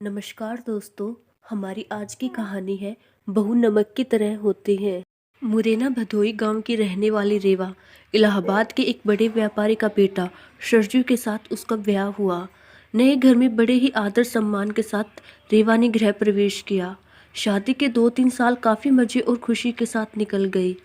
नमस्कार दोस्तों। हमारी आज की कहानी है बहू नमक की तरह होती है। मुरैना भदोई गांव की रहने वाली रेवा इलाहाबाद के एक बड़े व्यापारी का बेटा सरजू के साथ उसका ब्याह हुआ। नए घर में बड़े ही आदर सम्मान के साथ रेवा ने गृह प्रवेश किया। शादी के 2-3 साल काफ़ी मज़े और खुशी के साथ निकल गई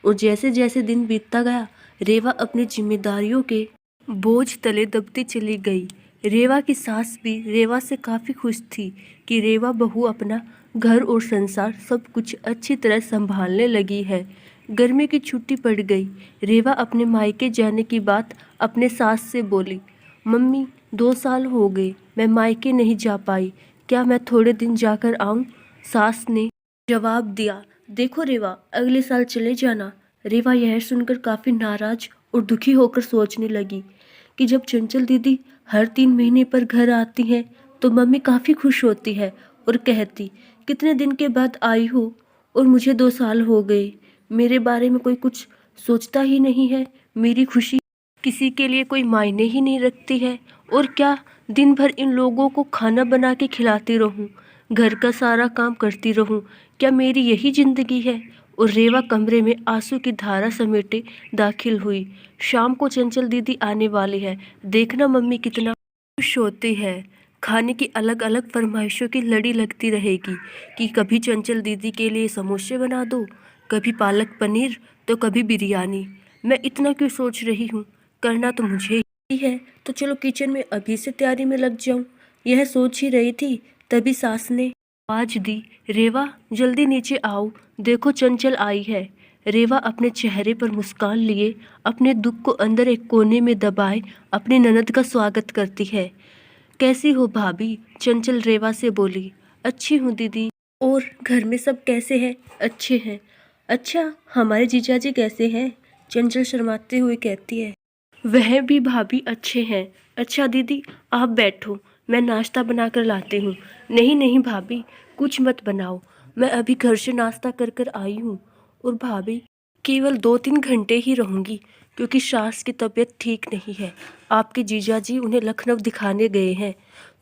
और जैसे जैसे दिन बीतता गया रेवा अपनी जिम्मेदारियों के बोझ तले दबती चली गई। रेवा की सास भी रेवा से काफ़ी खुश थी कि रेवा बहू अपना घर और संसार सब कुछ अच्छी तरह संभालने लगी है। गर्मी की छुट्टी पड़ गई। रेवा अपने मायके जाने की बात अपने सास से बोली। मम्मी 2 साल हो गए मैं मायके नहीं जा पाई, क्या मैं थोड़े दिन जाकर आऊँ? सास ने जवाब दिया। देखो रेवा, अगले साल चले जाना। रेवा यह सुनकर काफ़ी नाराज और दुखी होकर सोचने लगी कि जब चंचल दीदी हर 3 महीने पर घर आती हैं तो मम्मी काफ़ी खुश होती है और कहती कितने दिन के बाद आई हो और मुझे 2 साल हो गए, मेरे बारे में कोई कुछ सोचता ही नहीं है, मेरी खुशी किसी के लिए कोई मायने ही नहीं रखती है। और क्या दिन भर इन लोगों को खाना बना के खिलाती रहूं, घर का सारा काम करती रहूं, क्या मेरी यही ज़िंदगी है? और रेवा कमरे में आंसू की धारा समेटे दाखिल हुई। शाम को चंचल दीदी आने वाली है, देखना मम्मी कितना खुश होती है। खाने की अलग अलग फरमाइशों की लड़ी लगती रहेगी कि कभी चंचल दीदी के लिए समोसे बना दो, कभी पालक पनीर तो कभी बिरयानी। मैं इतना क्यों सोच रही हूँ, करना तो मुझे ही है, तो चलो किचन में अभी से तैयारी में लग जाऊँ। यह सोच ही रही थी तभी सास ने आवाज दी, रेवा जल्दी नीचे आओ, देखो चंचल आई है। रेवा अपने चेहरे पर मुस्कान लिए अपने दुख को अंदर एक कोने में दबाए अपनी ननद का स्वागत करती है। कैसी हो भाभी? चंचल रेवा से बोली। अच्छी हूँ दीदी। और घर में सब कैसे हैं? अच्छे हैं। अच्छा, हमारे जीजाजी कैसे हैं? चंचल शर्माते हुए कहती है। वह भी भाभी अच्छे हैं। अच्छा दीदी, आप बैठो, मैं नाश्ता बना कर लाती हूँ। नहीं नहीं भाभी, कुछ मत बनाओ, मैं अभी घर से नाश्ता कर कर आई हूँ और भाभी केवल 2-3 घंटे ही रहूँगी क्योंकि सास की तबीयत ठीक नहीं है। आपके जीजाजी उन्हें लखनऊ दिखाने गए हैं।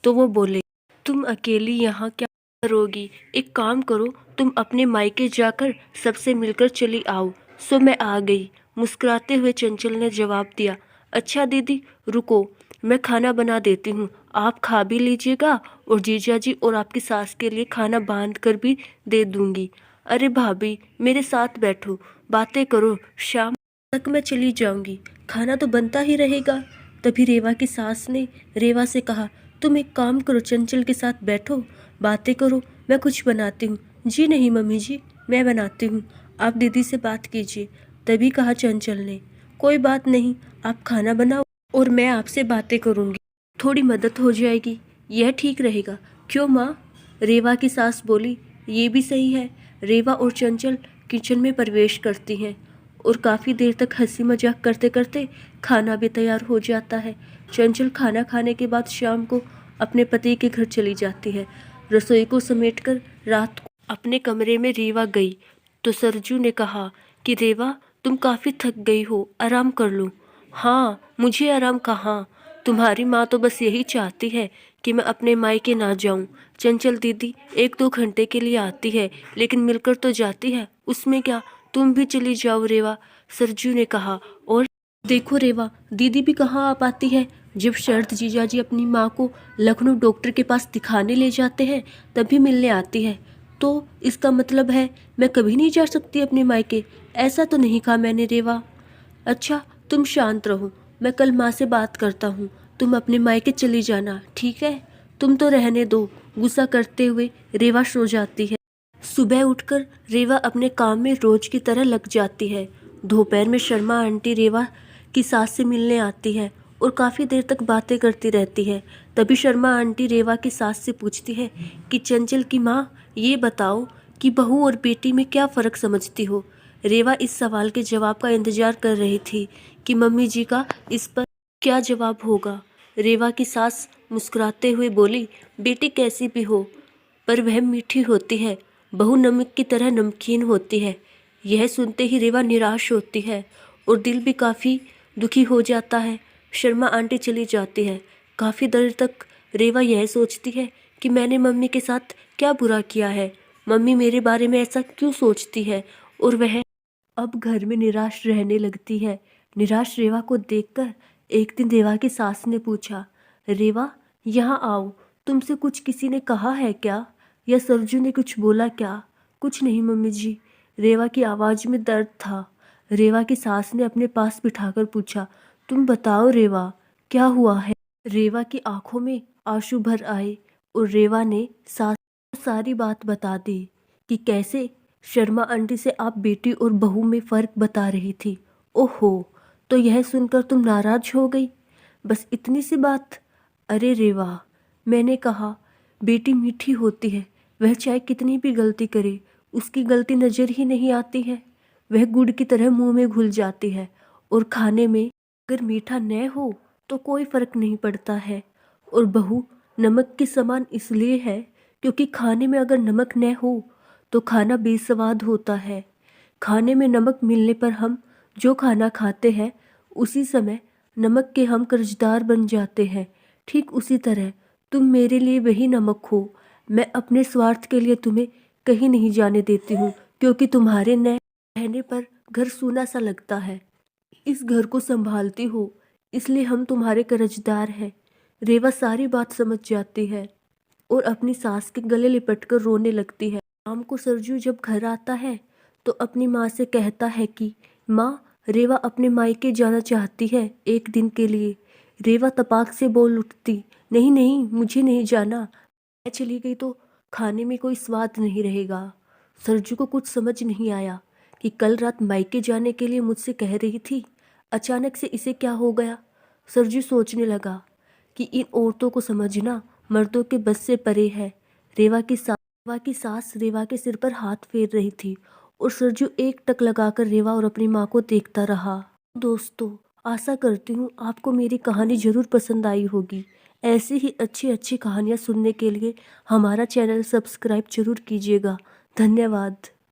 तो वो बोले तुम अकेली यहाँ क्या करोगी? एक काम करो, तुम अपने मायके जाकर सबसे मिलकर चली आओ। सो मैं आ गई, मुस्कुराते हुए चंचल ने जवाब दिया। अच्छा दीदी रुको, मैं खाना बना देती हूँ, आप खा भी लीजिएगा और जीजाजी और आपकी सास के लिए खाना बांध कर भी दे दूँगी। अरे भाभी, मेरे साथ बैठो, बातें करो, शाम तक मैं चली जाऊँगी, खाना तो बनता ही रहेगा। तभी रेवा की सास ने रेवा से कहा, तुम एक काम करो, चंचल के साथ बैठो, बातें करो, मैं कुछ बनाती हूँ। जी नहीं मम्मी जी, मैं बनाती हूँ, आप दीदी से बात कीजिए। तभी कहा चंचल ने, कोई बात नहीं, आप खाना बनाओ और मैं आपसे बातें करूँगी, थोड़ी मदद हो जाएगी, यह ठीक रहेगा। क्यों माँ? रेवा की सास बोली। ये भी सही है। रेवा और चंचल किचन में प्रवेश करती हैं और काफ़ी देर तक हंसी मजाक करते करते खाना भी तैयार हो जाता है। चंचल खाना खाने के बाद शाम को अपने पति के घर चली जाती है। रसोई को समेटकर रात को अपने कमरे में रेवा गई तो सरजू ने कहा कि रेवा तुम काफ़ी थक गई हो, आराम कर लो। हाँ, मुझे आराम कहाँ, तुम्हारी माँ तो बस यही चाहती है कि मैं अपने मायके ना जाऊँ। चंचल दीदी 1-2 घंटे के लिए आती है लेकिन मिलकर तो जाती है, उसमें क्या, तुम भी चली जाओ रेवा, सरजू ने कहा। और देखो रेवा, दीदी भी कहाँ आ पाती है, जब शरद जीजाजी अपनी माँ को लखनऊ डॉक्टर के पास दिखाने ले जाते हैं तभी मिलने आती है। तो इसका मतलब है मैं कभी नहीं जा सकती अपने मायके? ऐसा तो नहीं कहा मैंने रेवा। अच्छा तुम शांत रहो, मैं कल माँ से बात करता हूँ, तुम अपने मायके चली जाना, ठीक है? तुम तो रहने दो। गुस्सा करते हुए रेवा सो जाती है। सुबह उठकर रेवा अपने काम में रोज की तरह लग जाती है। दोपहर में शर्मा आंटी रेवा की सास से मिलने आती है और काफ़ी देर तक बातें करती रहती है। तभी शर्मा आंटी रेवा की सास से पूछती है कि चंचल की माँ, ये बताओ कि बहू और बेटी में क्या फ़र्क समझती हो? रेवा इस सवाल के जवाब का इंतजार कर रही थी कि मम्मी जी का इस पर क्या जवाब होगा। रेवा की सास मुस्कुराते हुए बोली, बेटी कैसी भी हो पर वह मीठी होती है, बहू नमक की तरह नमकीन होती है। यह सुनते ही रेवा निराश होती है और दिल भी काफ़ी दुखी हो जाता है। शर्मा आंटी चली जाती है। काफ़ी देर तक रेवा यह सोचती है कि मैंने मम्मी के साथ क्या बुरा किया है, मम्मी मेरे बारे में ऐसा क्यों सोचती है। और वह अब घर में निराश रहने लगती है। निराश रेवा को देखकर एक दिन रेवा की सास ने पूछा, रेवा यहाँ आओ, तुमसे कुछ किसी ने कहा है क्या, या सरजू ने कुछ बोला क्या। कुछ नहीं मम्मी जी। रेवा की आवाज़ में दर्द था। रेवा की सास ने अपने पास बिठाकर पूछा, तुम बताओ रेवा, क्या हुआ है। रेवा की आंखों में आंसू भर आए और रेवा ने सास को सारी बात बता दी कि कैसे शर्मा आंटी से आप बेटी और बहू में फ़र्क बता रही थी। ओहो, तो यह सुनकर तुम नाराज हो गई, बस इतनी सी बात। अरे रेवा, मैंने कहा बेटी मीठी होती है, वह चाहे कितनी भी गलती करे उसकी गलती नज़र ही नहीं आती है। वह गुड़ की तरह मुंह में घुल जाती है और खाने में अगर मीठा न हो तो कोई फ़र्क नहीं पड़ता है। और बहू नमक के समान इसलिए है क्योंकि खाने में अगर नमक न हो तो खाना बेस्वाद होता है। खाने में नमक मिलने पर हम जो खाना खाते हैं उसी समय नमक के हम कर्जदार बन जाते हैं। ठीक उसी तरह तुम मेरे लिए वही नमक हो। मैं अपने स्वार्थ के लिए तुम्हें कहीं नहीं जाने देती हूँ, क्योंकि तुम्हारे न रहने पर घर सूना सा लगता है। इस घर को संभालती हो इसलिए हम तुम्हारे कर्जदार हैं। रेवा सारी बात समझ जाती है और अपनी सास के गले लिपटकर रोने लगती है। शाम को सरजू जब घर आता है तो अपनी माँ से कहता है कि माँ, रेवा अपने मायके जाना चाहती है एक दिन के लिए। रेवा तपाक से बोल उठती, नहीं नहीं, मुझे नहीं जाना, मैं चली गई तो खाने में कोई स्वाद नहीं रहेगा। सरजू को कुछ समझ नहीं आया कि कल रात मायके जाने के लिए मुझसे कह रही थी, अचानक से इसे क्या हो गया। सरजू सोचने लगा कि इन औरतों को समझना मर्दों के बस से परे है। रेवा की सास रेवा के सिर पर हाथ फेर रही थी और सरजू एक टक लगाकर रेवा और अपनी माँ को देखता रहा। दोस्तों, आशा करती हूँ आपको मेरी कहानी ज़रूर पसंद आई होगी। ऐसी ही अच्छी अच्छी कहानियाँ सुनने के लिए हमारा चैनल सब्सक्राइब जरूर कीजिएगा। धन्यवाद।